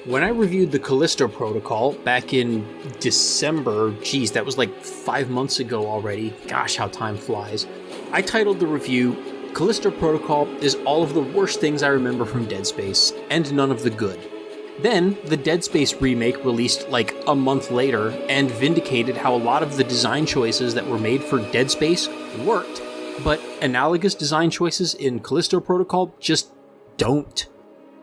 When I reviewed the Callisto Protocol back in December, geez, that was like 5 months ago already. Gosh, how time flies. I titled the review, Callisto Protocol is all of the worst things I remember from Dead Space, and none of the good. Then, the Dead Space remake released like a month later, and vindicated how a lot of the design choices that were made for Dead Space worked, but analogous design choices in Callisto Protocol just don't.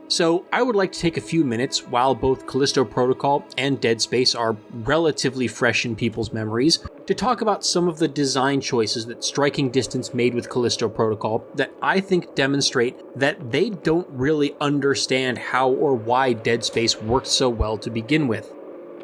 So I would like to take a few minutes while both Callisto Protocol and Dead Space are relatively fresh in people's memories to talk about some of the design choices that Striking Distance made with Callisto Protocol that I think demonstrate that they don't really understand how or why Dead Space worked so well to begin with.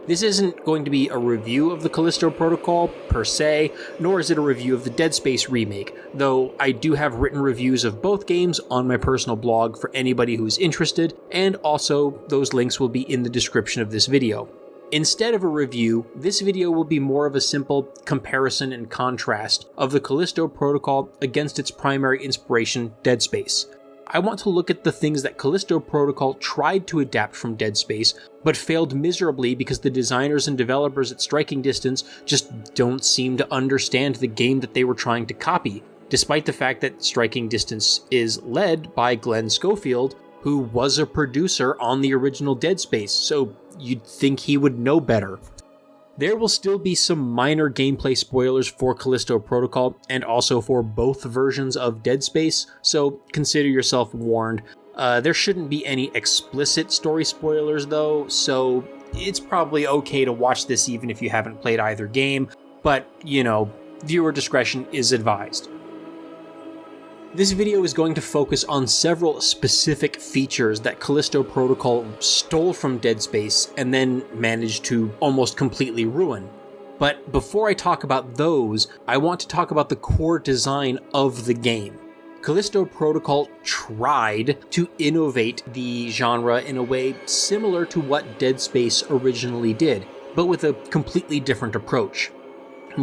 This isn't going to be a review of the Callisto Protocol, per se, nor is it a review of the Dead Space remake, though I do have written reviews of both games on my personal blog for anybody who's interested, and also those links will be in the description of this video. Instead of a review, this video will be more of a simple comparison and contrast of the Callisto Protocol against its primary inspiration, Dead Space. I want to look at the things that Callisto Protocol tried to adapt from Dead Space, but failed miserably because the designers and developers at Striking Distance just don't seem to understand the game that they were trying to copy, despite the fact that Striking Distance is led by Glenn Schofield, who was a producer on the original Dead Space, so you'd think he would know better. There will still be some minor gameplay spoilers for Callisto Protocol, and also for both versions of Dead Space, so consider yourself warned. There shouldn't be any explicit story spoilers though, so it's probably okay to watch this even if you haven't played either game, but, you know, viewer discretion is advised. This video is going to focus on several specific features that Callisto Protocol stole from Dead Space and then managed to almost completely ruin. But before I talk about those, I want to talk about the core design of the game. Callisto Protocol tried to innovate the genre in a way similar to what Dead Space originally did, but with a completely different approach.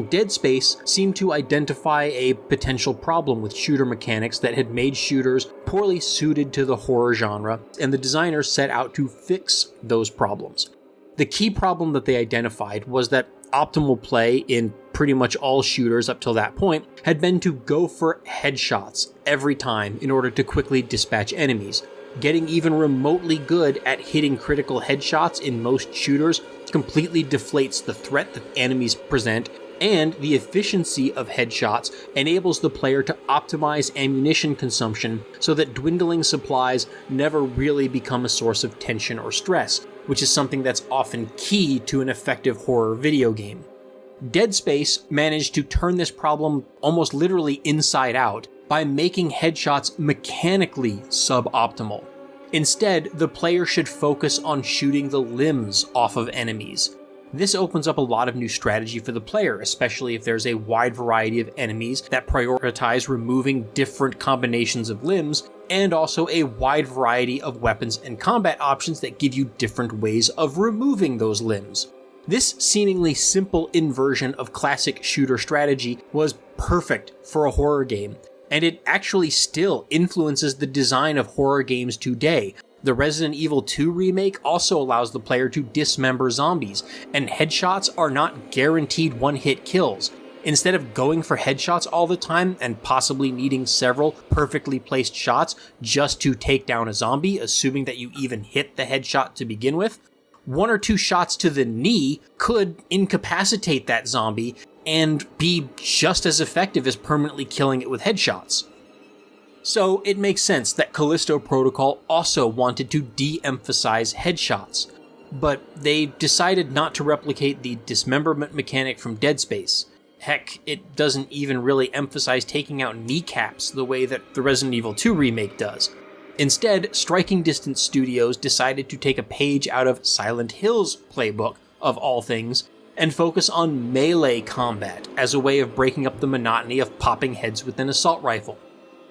Dead Space seemed to identify a potential problem with shooter mechanics that had made shooters poorly suited to the horror genre, and the designers set out to fix those problems. The key problem that they identified was that optimal play in pretty much all shooters up till that point had been to go for headshots every time in order to quickly dispatch enemies. Getting even remotely good at hitting critical headshots in most shooters completely deflates the threat that enemies present, and the efficiency of headshots enables the player to optimize ammunition consumption so that dwindling supplies never really become a source of tension or stress, which is something that's often key to an effective horror video game. Dead Space managed to turn this problem almost literally inside out by making headshots mechanically suboptimal. Instead, the player should focus on shooting the limbs off of enemies. This opens up a lot of new strategy for the player, especially if there's a wide variety of enemies that prioritize removing different combinations of limbs, and also a wide variety of weapons and combat options that give you different ways of removing those limbs. This seemingly simple inversion of classic shooter strategy was perfect for a horror game, and it actually still influences the design of horror games today. The Resident Evil 2 remake also allows the player to dismember zombies, and headshots are not guaranteed one-hit kills. Instead of going for headshots all the time and possibly needing several perfectly placed shots just to take down a zombie, assuming that you even hit the headshot to begin with, 1 or 2 shots to the knee could incapacitate that zombie and be just as effective as permanently killing it with headshots. So it makes sense that Callisto Protocol also wanted to de-emphasize headshots, but they decided not to replicate the dismemberment mechanic from Dead Space. Heck, it doesn't even really emphasize taking out kneecaps the way that the Resident Evil 2 remake does. Instead, Striking Distance Studios decided to take a page out of Silent Hill's playbook, of all things, and focus on melee combat as a way of breaking up the monotony of popping heads with an assault rifle.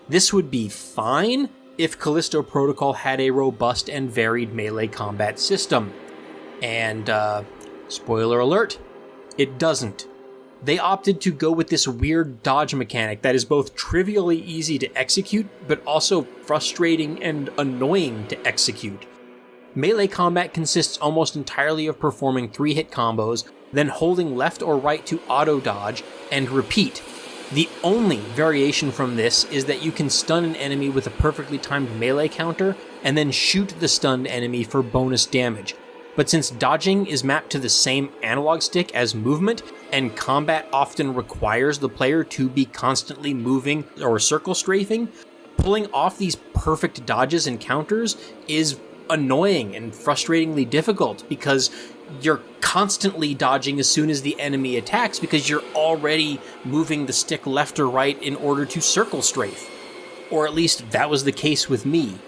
This would be fine if Callisto Protocol had a robust and varied melee combat system. And, spoiler alert, it doesn't. They opted to go with this weird dodge mechanic that is both trivially easy to execute, but also frustrating and annoying to execute. Melee combat consists almost entirely of performing 3-hit combos, then holding left or right to auto-dodge, and repeat. The only variation from this is that you can stun an enemy with a perfectly timed melee counter, and then shoot the stunned enemy for bonus damage. But since dodging is mapped to the same analog stick as movement, and combat often requires the player to be constantly moving or circle strafing, pulling off these perfect dodges and counters is annoying and frustratingly difficult because you're constantly dodging as soon as the enemy attacks because you're already moving the stick left or right in order to circle strafe. Or at least that was the case with me.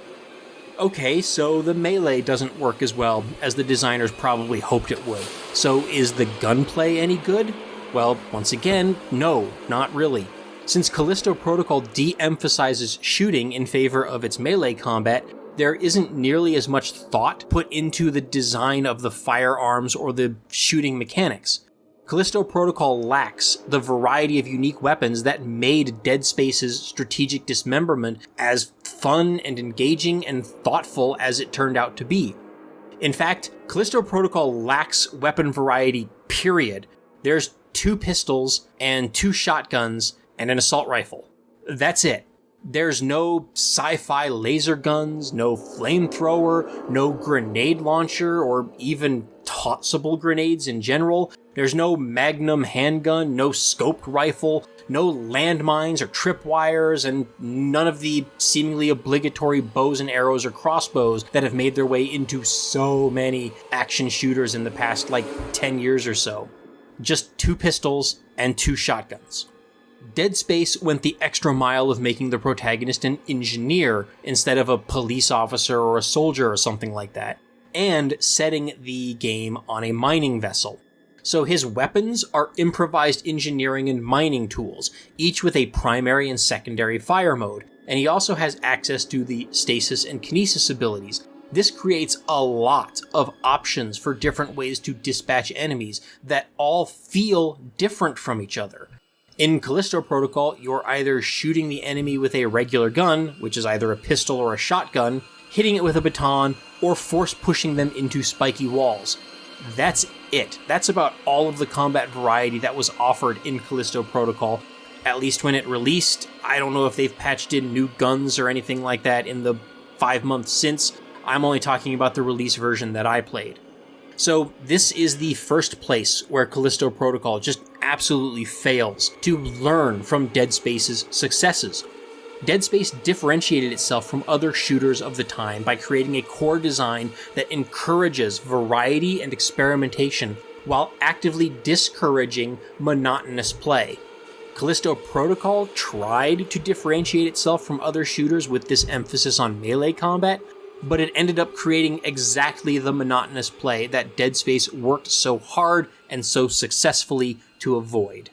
Okay, so the melee doesn't work as well as the designers probably hoped it would. So is the gunplay any good? Well, once again, no, not really. Since Callisto Protocol de-emphasizes shooting in favor of its melee combat, there isn't nearly as much thought put into the design of the firearms or the shooting mechanics. Callisto Protocol lacks the variety of unique weapons that made Dead Space's strategic dismemberment as fun and engaging and thoughtful as it turned out to be. In fact, Callisto Protocol lacks weapon variety, period. There's 2 pistols and 2 shotguns and an assault rifle. That's it. There's no sci-fi laser guns, no flamethrower, no grenade launcher, or even tossable grenades in general. There's no magnum handgun, no scoped rifle, no landmines or tripwires, and none of the seemingly obligatory bows and arrows or crossbows that have made their way into so many action shooters in the past, 10 years or so. Just 2 pistols and 2 shotguns. Dead Space went the extra mile of making the protagonist an engineer instead of a police officer or a soldier or something like that, and setting the game on a mining vessel. So his weapons are improvised engineering and mining tools, each with a primary and secondary fire mode, and he also has access to the stasis and kinesis abilities. This creates a lot of options for different ways to dispatch enemies that all feel different from each other. In Callisto Protocol, you're either shooting the enemy with a regular gun, which is either a pistol or a shotgun, hitting it with a baton, or force pushing them into spiky walls. That's it. That's about all of the combat variety that was offered in Callisto Protocol, at least when it released. I don't know if they've patched in new guns or anything like that in the 5 months since. I'm only talking about the release version that I played. So this is the first place where Callisto Protocol just absolutely fails to learn from Dead Space's successes. Dead Space differentiated itself from other shooters of the time by creating a core design that encourages variety and experimentation while actively discouraging monotonous play. Callisto Protocol tried to differentiate itself from other shooters with this emphasis on melee combat, but it ended up creating exactly the monotonous play that Dead Space worked so hard and so successfully to avoid.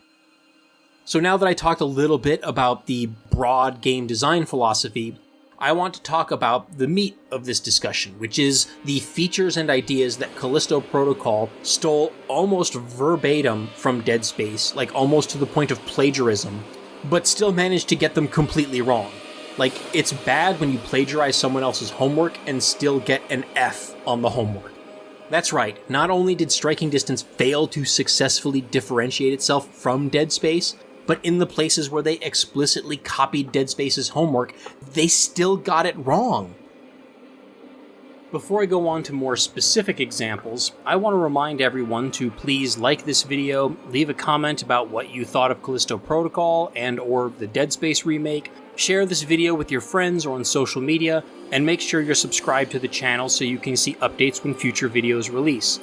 So now that I talked a little bit about the broad game design philosophy, I want to talk about the meat of this discussion, which is the features and ideas that Callisto Protocol stole almost verbatim from Dead Space, almost to the point of plagiarism, but still managed to get them completely wrong. It's bad when you plagiarize someone else's homework and still get an F on the homework. That's right, not only did Striking Distance fail to successfully differentiate itself from Dead Space, but in the places where they explicitly copied Dead Space's homework, they still got it wrong. Before I go on to more specific examples, I want to remind everyone to please like this video, leave a comment about what you thought of Callisto Protocol and or the Dead Space remake, share this video with your friends or on social media, and make sure you're subscribed to the channel so you can see updates when future videos release.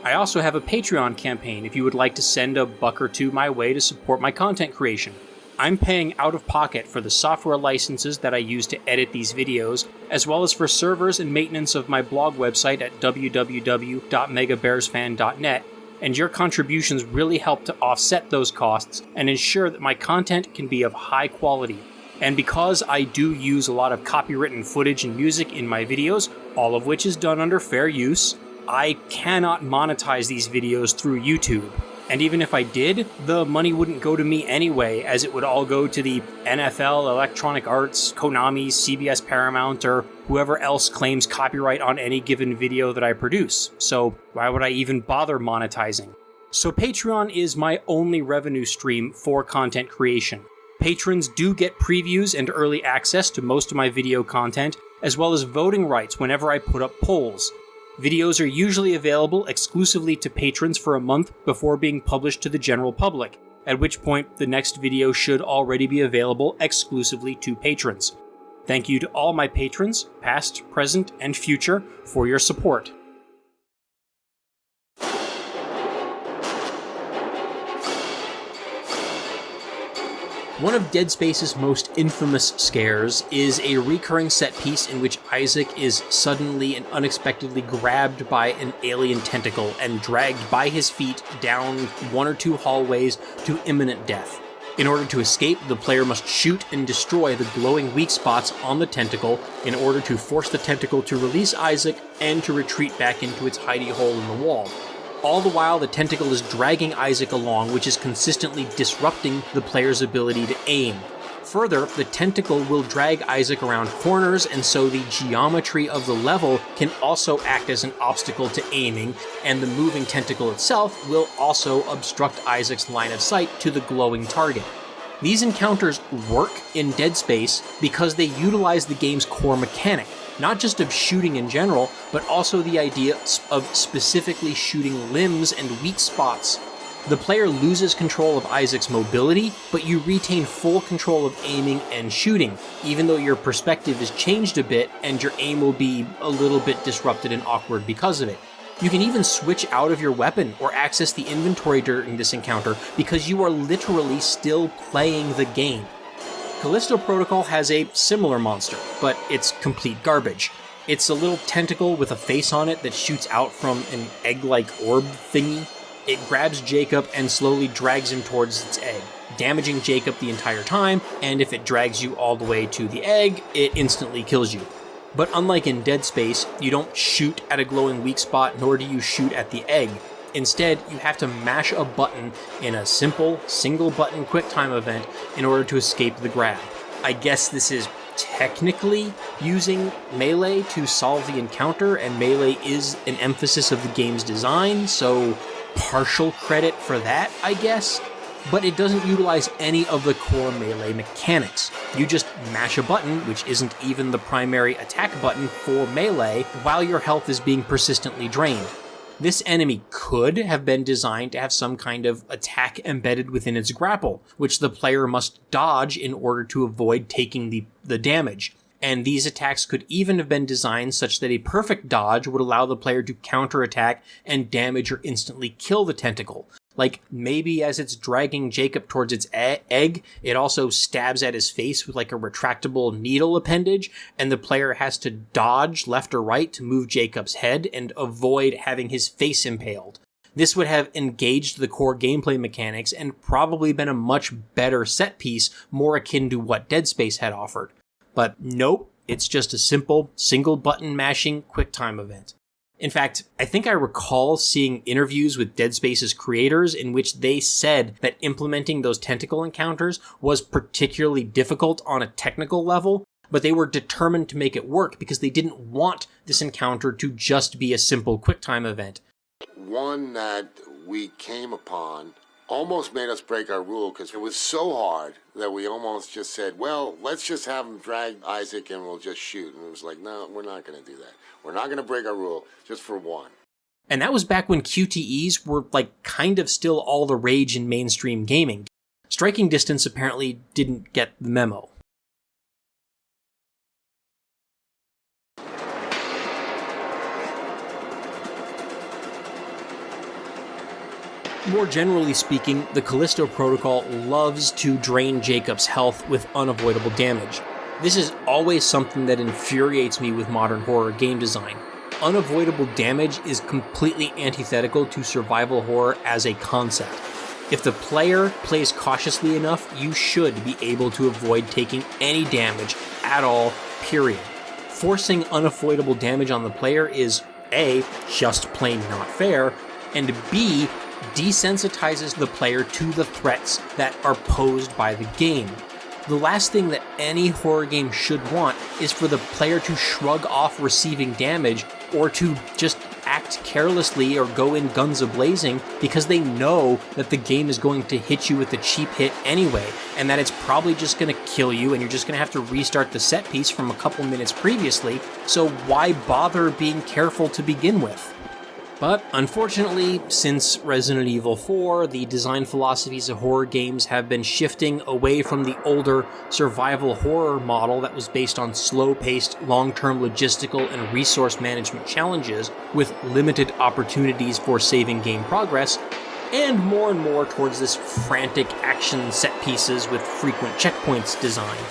I also have a Patreon campaign if you would like to send a $1 or $2 my way to support my content creation. I'm paying out of pocket for the software licenses that I use to edit these videos, as well as for servers and maintenance of my blog website at www.MegaBearsFan.net, and your contributions really help to offset those costs and ensure that my content can be of high quality. And because I do use a lot of copywritten footage and music in my videos, all of which is done under fair use, I cannot monetize these videos through YouTube. And even if I did, the money wouldn't go to me anyway, as it would all go to the NFL, Electronic Arts, Konami, CBS Paramount, or whoever else claims copyright on any given video that I produce. So why would I even bother monetizing? So Patreon is my only revenue stream for content creation. Patrons do get previews and early access to most of my video content, as well as voting rights whenever I put up polls. Videos are usually available exclusively to patrons for a month before being published to the general public, at which point the next video should already be available exclusively to patrons. Thank you to all my patrons, past, present, and future, for your support. One of Dead Space's most infamous scares is a recurring set piece in which Isaac is suddenly and unexpectedly grabbed by an alien tentacle and dragged by his feet down one or two hallways to imminent death. In order to escape, the player must shoot and destroy the glowing weak spots on the tentacle in order to force the tentacle to release Isaac and to retreat back into its hidey hole in the wall. All the while, the tentacle is dragging Isaac along, which is consistently disrupting the player's ability to aim. Further, the tentacle will drag Isaac around corners, and so the geometry of the level can also act as an obstacle to aiming, and the moving tentacle itself will also obstruct Isaac's line of sight to the glowing target. These encounters work in Dead Space because they utilize the game's core mechanic, not just of shooting in general, but also the idea of specifically shooting limbs and weak spots. The player loses control of Isaac's mobility, but you retain full control of aiming and shooting, even though your perspective is changed a bit and your aim will be a little bit disrupted and awkward because of it. You can even switch out of your weapon or access the inventory during this encounter because you are literally still playing the game. Callisto Protocol has a similar monster, but it's complete garbage. It's a little tentacle with a face on it that shoots out from an egg-like orb thingy. It grabs Jacob and slowly drags him towards its egg, damaging Jacob the entire time, and if it drags you all the way to the egg, it instantly kills you. But unlike in Dead Space, you don't shoot at a glowing weak spot, nor do you shoot at the egg. Instead, you have to mash a button in a simple, single-button QuickTime event in order to escape the grab. I guess this is technically using melee to solve the encounter, and melee is an emphasis of the game's design, so partial credit for that, I guess. But it doesn't utilize any of the core melee mechanics. You just mash a button, which isn't even the primary attack button for melee, while your health is being persistently drained. This enemy could have been designed to have some kind of attack embedded within its grapple, which the player must dodge in order to avoid taking the damage. And these attacks could even have been designed such that a perfect dodge would allow the player to counterattack and damage or instantly kill the tentacle. Like, maybe as it's dragging Jacob towards its egg, it also stabs at his face with like a retractable needle appendage, and the player has to dodge left or right to move Jacob's head and avoid having his face impaled. This would have engaged the core gameplay mechanics and probably been a much better set piece, more akin to what Dead Space had offered. But nope, it's just a simple, single-button mashing QuickTime event. In fact, I think I recall seeing interviews with Dead Space's creators in which they said that implementing those tentacle encounters was particularly difficult on a technical level, but they were determined to make it work because they didn't want this encounter to just be a simple QuickTime event. One that we came upon almost made us break our rule because it was so hard that we almost just said, well, let's just have him drag Isaac and we'll just shoot. And it was like, no, we're not going to do that. We're not going to break our rule just for one. And that was back when QTEs were like kind of still all the rage in mainstream gaming. Striking Distance apparently didn't get the memo. More generally speaking, the Callisto Protocol loves to drain Jacob's health with unavoidable damage. This is always something that infuriates me with modern horror game design. Unavoidable damage is completely antithetical to survival horror as a concept. If the player plays cautiously enough, you should be able to avoid taking any damage at all, period. Forcing unavoidable damage on the player is A, just plain not fair, and B, desensitizes the player to the threats that are posed by the game. The last thing that any horror game should want is for the player to shrug off receiving damage or to just act carelessly or go in guns a-blazing because they know that the game is going to hit you with a cheap hit anyway, and that it's probably just going to kill you and you're just going to have to restart the set piece from a couple minutes previously, so why bother being careful to begin with? But unfortunately, since Resident Evil 4, the design philosophies of horror games have been shifting away from the older survival horror model that was based on slow-paced, long-term logistical and resource management challenges with limited opportunities for saving game progress, and more towards this frantic action set pieces with frequent checkpoints design.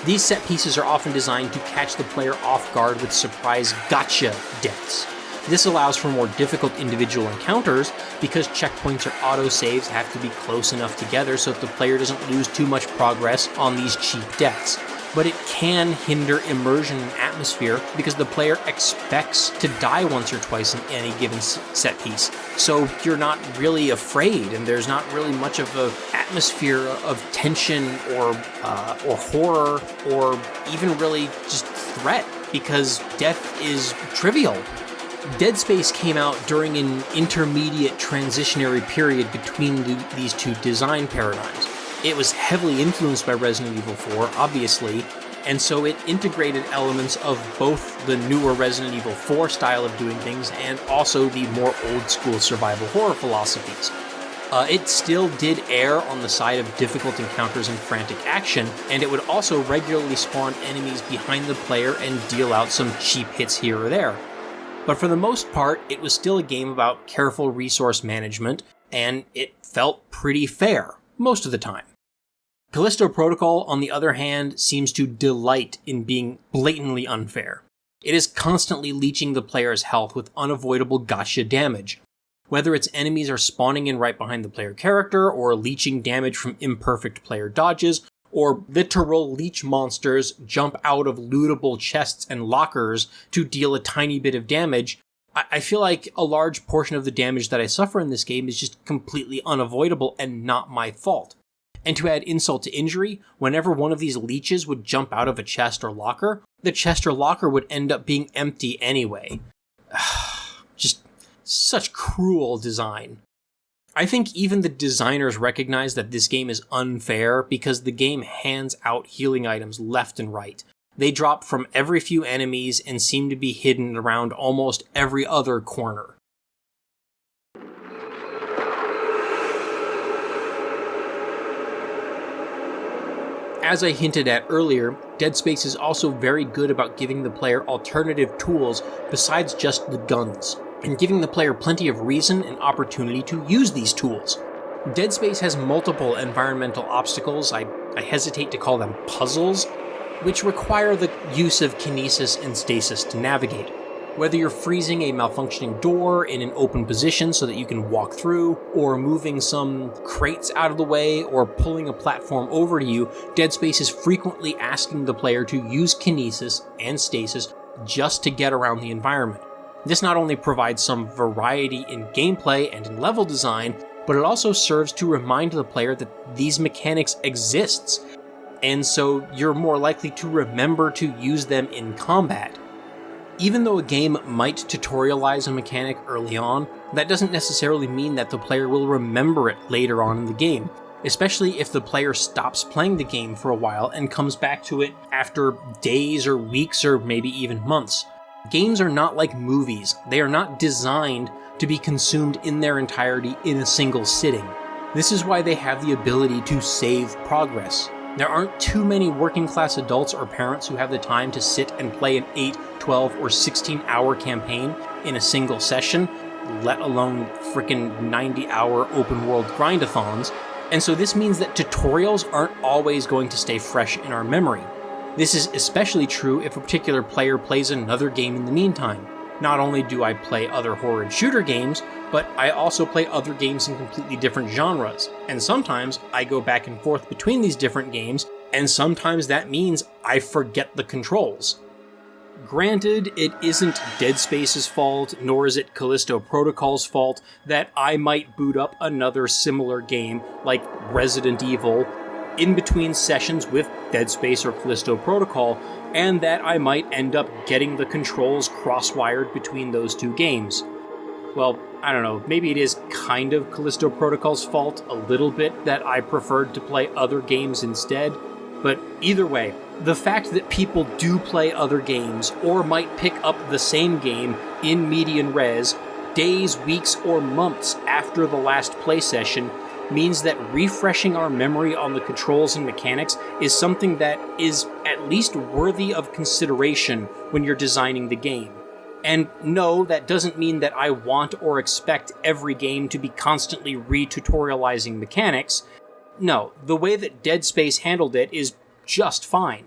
These set pieces are often designed to catch the player off guard with surprise gotcha deaths. This allows for more difficult individual encounters because checkpoints or autosaves have to be close enough together so that the player doesn't lose too much progress on these cheap deaths. But it can hinder immersion and atmosphere because the player expects to die once or twice in any given set piece. So you're not really afraid, and there's not really much of an atmosphere of tension or horror or even really just threat because death is trivial. Dead Space came out during an intermediate transitionary period between these two design paradigms. It was heavily influenced by Resident Evil 4, obviously, and so it integrated elements of both the newer Resident Evil 4 style of doing things and also the more old-school survival horror philosophies. It still did err on the side of difficult encounters and frantic action, and it would also regularly spawn enemies behind the player and deal out some cheap hits here or there. But for the most part, it was still a game about careful resource management, and it felt pretty fair, most of the time. Callisto Protocol, on the other hand, seems to delight in being blatantly unfair. It is constantly leeching the player's health with unavoidable gotcha damage. Whether its enemies are spawning in right behind the player character, or leeching damage from imperfect player dodges, or literal leech monsters jump out of lootable chests and lockers to deal a tiny bit of damage, I feel like a large portion of the damage that I suffer in this game is just completely unavoidable and not my fault. And to add insult to injury, whenever one of these leeches would jump out of a chest or locker, the chest or locker would end up being empty anyway. Just such cruel design. I think even the designers recognize that this game is unfair because the game hands out healing items left and right. They drop from every few enemies and seem to be hidden around almost every other corner. As I hinted at earlier, Dead Space is also very good about giving the player alternative tools besides just the guns, and giving the player plenty of reason and opportunity to use these tools. Dead Space has multiple environmental obstacles, I hesitate to call them puzzles, which require the use of kinesis and stasis to navigate. Whether you're freezing a malfunctioning door in an open position so that you can walk through, or moving some crates out of the way, or pulling a platform over to you, Dead Space is frequently asking the player to use kinesis and stasis just to get around the environment. This not only provides some variety in gameplay and in level design, but it also serves to remind the player that these mechanics exist, and so you're more likely to remember to use them in combat. Even though a game might tutorialize a mechanic early on, that doesn't necessarily mean that the player will remember it later on in the game, especially if the player stops playing the game for a while and comes back to it after days or weeks or maybe even months. Games are not like movies. They are not designed to be consumed in their entirety in a single sitting. This is why they have the ability to save progress. There aren't too many working-class adults or parents who have the time to sit and play an 8, 12, or 16-hour campaign in a single session, let alone frickin' 90-hour open-world grindathons, and so this means that tutorials aren't always going to stay fresh in our memory. This is especially true if a particular player plays another game in the meantime. Not only do I play other horror and shooter games, but I also play other games in completely different genres, and sometimes I go back and forth between these different games, and sometimes that means I forget the controls. Granted, it isn't Dead Space's fault, nor is it Callisto Protocol's fault that I might boot up another similar game like Resident Evil in between sessions with Dead Space or Callisto Protocol, and that I might end up getting the controls cross-wired between those two games. Well, I don't know, maybe it is kind of Callisto Protocol's fault a little bit that I preferred to play other games instead, but either way, the fact that people do play other games or might pick up the same game in median res days, weeks, or months after the last play session means that refreshing our memory on the controls and mechanics is something that is at least worthy of consideration when you're designing the game. And no, that doesn't mean that I want or expect every game to be constantly re-tutorializing mechanics. No, the way that Dead Space handled it is just fine.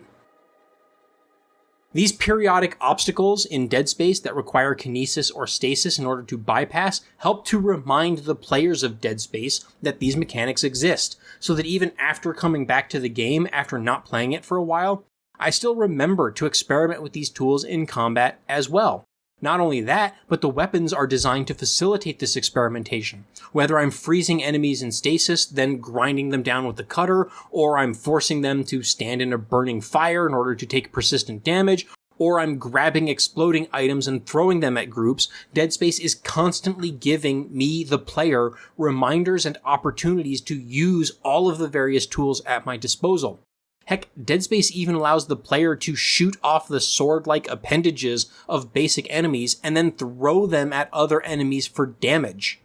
These periodic obstacles in Dead Space that require kinesis or stasis in order to bypass help to remind the players of Dead Space that these mechanics exist, so that even after coming back to the game after not playing it for a while, I still remember to experiment with these tools in combat as well. Not only that, but the weapons are designed to facilitate this experimentation. Whether I'm freezing enemies in stasis, then grinding them down with the cutter, or I'm forcing them to stand in a burning fire in order to take persistent damage, or I'm grabbing exploding items and throwing them at groups, Dead Space is constantly giving me, the player, reminders and opportunities to use all of the various tools at my disposal. Heck, Dead Space even allows the player to shoot off the sword-like appendages of basic enemies and then throw them at other enemies for damage.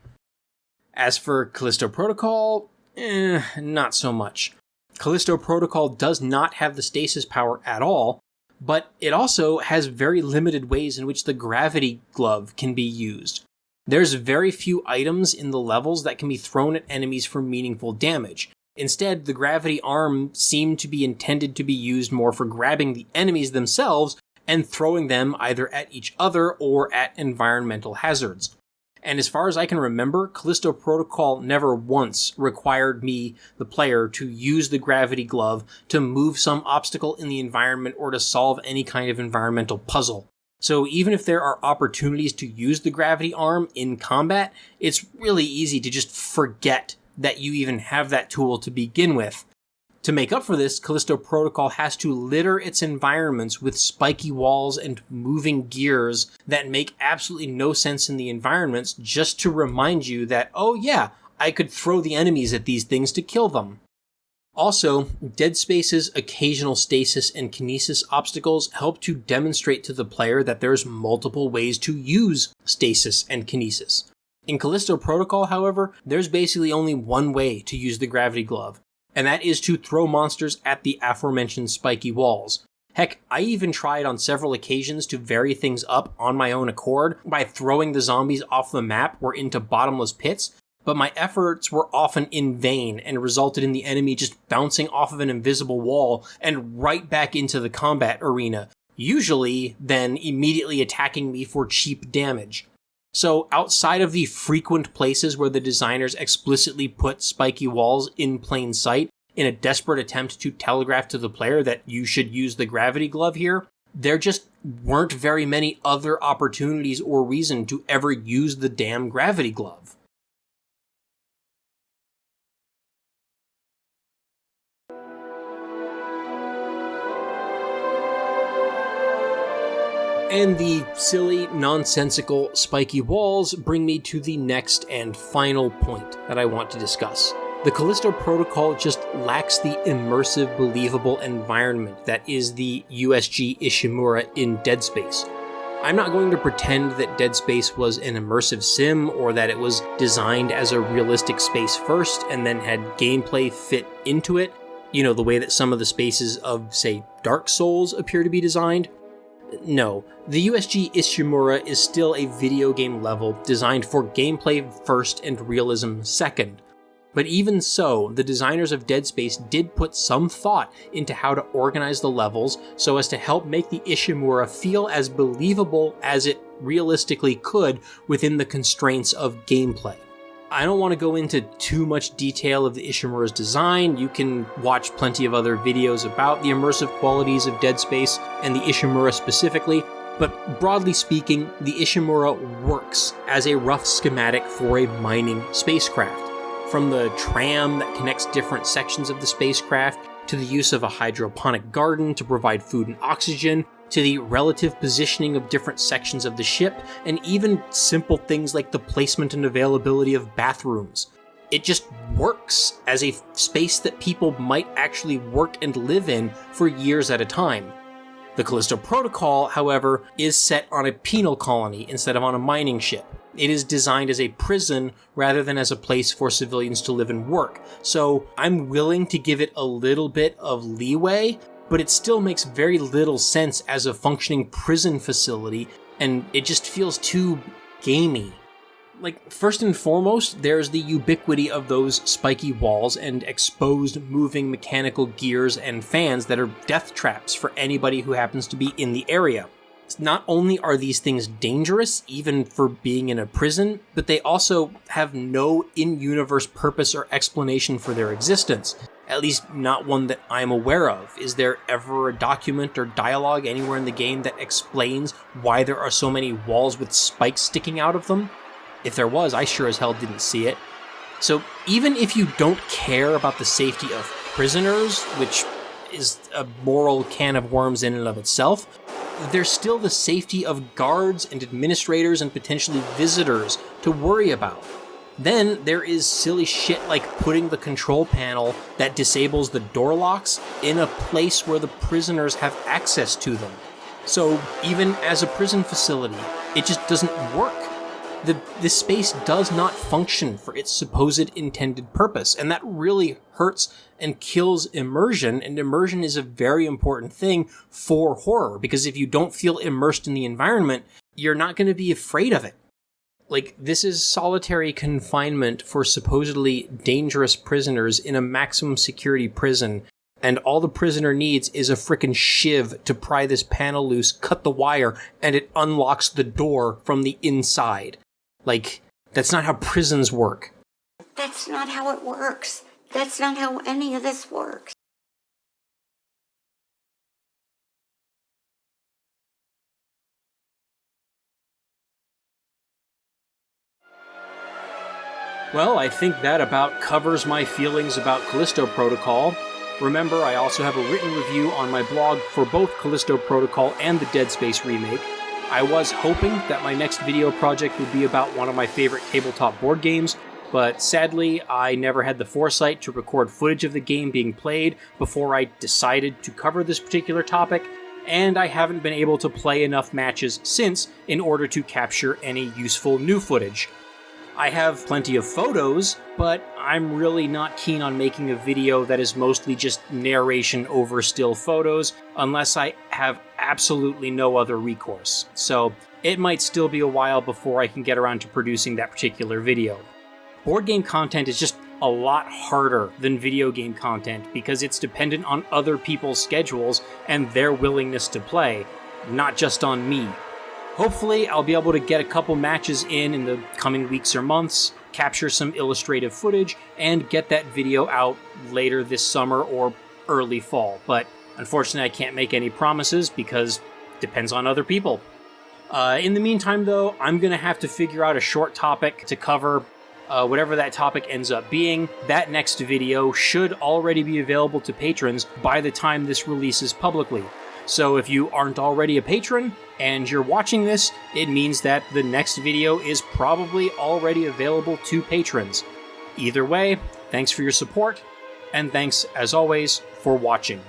As for Callisto Protocol, not so much. Callisto Protocol does not have the stasis power at all, but it also has very limited ways in which the gravity glove can be used. There's very few items in the levels that can be thrown at enemies for meaningful damage. Instead, the gravity arm seemed to be intended to be used more for grabbing the enemies themselves and throwing them either at each other or at environmental hazards. And as far as I can remember, Callisto Protocol never once required me, the player, to use the gravity glove to move some obstacle in the environment or to solve any kind of environmental puzzle. So even if there are opportunities to use the gravity arm in combat, it's really easy to just forget that you even have that tool to begin with. To make up for this, Callisto Protocol has to litter its environments with spiky walls and moving gears that make absolutely no sense in the environments just to remind you that, oh yeah, I could throw the enemies at these things to kill them. Also, Dead Space's occasional stasis and kinesis obstacles help to demonstrate to the player that there's multiple ways to use stasis and kinesis. In Callisto Protocol, however, there's basically only one way to use the gravity glove, and that is to throw monsters at the aforementioned spiky walls. Heck, I even tried on several occasions to vary things up on my own accord by throwing the zombies off the map or into bottomless pits, but my efforts were often in vain and resulted in the enemy just bouncing off of an invisible wall and right back into the combat arena, usually then immediately attacking me for cheap damage. So outside of the frequent places where the designers explicitly put spiky walls in plain sight in a desperate attempt to telegraph to the player that you should use the gravity glove here, there just weren't very many other opportunities or reason to ever use the damn gravity glove. And the silly, nonsensical, spiky walls bring me to the next and final point that I want to discuss. The Callisto Protocol just lacks the immersive, believable environment that is the USG Ishimura in Dead Space. I'm not going to pretend that Dead Space was an immersive sim or that it was designed as a realistic space first and then had gameplay fit into it, you know, the way that some of the spaces of, say, Dark Souls appear to be designed. No, the USG Ishimura is still a video game level designed for gameplay first and realism second. But even so, the designers of Dead Space did put some thought into how to organize the levels so as to help make the Ishimura feel as believable as it realistically could within the constraints of gameplay. I don't want to go into too much detail of the Ishimura's design. You can watch plenty of other videos about the immersive qualities of Dead Space and the Ishimura specifically, But broadly speaking, the Ishimura works as a rough schematic for a mining spacecraft. From the tram that connects different sections of the spacecraft, to the use of a hydroponic garden to provide food and oxygen, to the relative positioning of different sections of the ship, and even simple things like the placement and availability of bathrooms. It just works as a space that people might actually work and live in for years at a time. The Callisto Protocol, however, is set on a penal colony instead of on a mining ship. It is designed as a prison rather than as a place for civilians to live and work, so I'm willing to give it a little bit of leeway, but it still makes very little sense as a functioning prison facility, and it just feels too gamey. Like, first and foremost, there's the ubiquity of those spiky walls and exposed moving mechanical gears and fans that are death traps for anybody who happens to be in the area. Not only are these things dangerous, even for being in a prison, but they also have no in-universe purpose or explanation for their existence. At least not one that I'm aware of. Is there ever a document or dialogue anywhere in the game that explains why there are so many walls with spikes sticking out of them? If there was, I sure as hell didn't see it. So even if you don't care about the safety of prisoners, which is a moral can of worms in and of itself, there's still the safety of guards and administrators and potentially visitors to worry about. Then there is silly shit like putting the control panel that disables the door locks in a place where the prisoners have access to them. So even as a prison facility, it just doesn't work. This space does not function for its supposed intended purpose, and that really hurts and kills immersion, and immersion is a very important thing for horror, because if you don't feel immersed in the environment, you're not going to be afraid of it. Like, this is solitary confinement for supposedly dangerous prisoners in a maximum security prison, and all the prisoner needs is a frickin' shiv to pry this panel loose, cut the wire, and it unlocks the door from the inside. Like, that's not how prisons work. That's not how it works. That's not how any of this works. Well, I think that about covers my feelings about Callisto Protocol. Remember, I also have a written review on my blog for both Callisto Protocol and the Dead Space remake. I was hoping that my next video project would be about one of my favorite tabletop board games, but sadly, I never had the foresight to record footage of the game being played before I decided to cover this particular topic, and I haven't been able to play enough matches since in order to capture any useful new footage. I have plenty of photos, but I'm really not keen on making a video that is mostly just narration over still photos, unless I have absolutely no other recourse. So it might still be a while before I can get around to producing that particular video. Board game content is just a lot harder than video game content because it's dependent on other people's schedules and their willingness to play, not just on me. Hopefully, I'll be able to get a couple matches in the coming weeks or months, capture some illustrative footage, and get that video out later this summer or early fall. But unfortunately, I can't make any promises because it depends on other people. In the meantime, though, I'm going to have to figure out a short topic to cover. Whatever that topic ends up being. That next video should already be available to patrons by the time this releases publicly. So if you aren't already a patron and you're watching this, it means that the next video is probably already available to patrons. Either way, thanks for your support, and thanks, as always, for watching.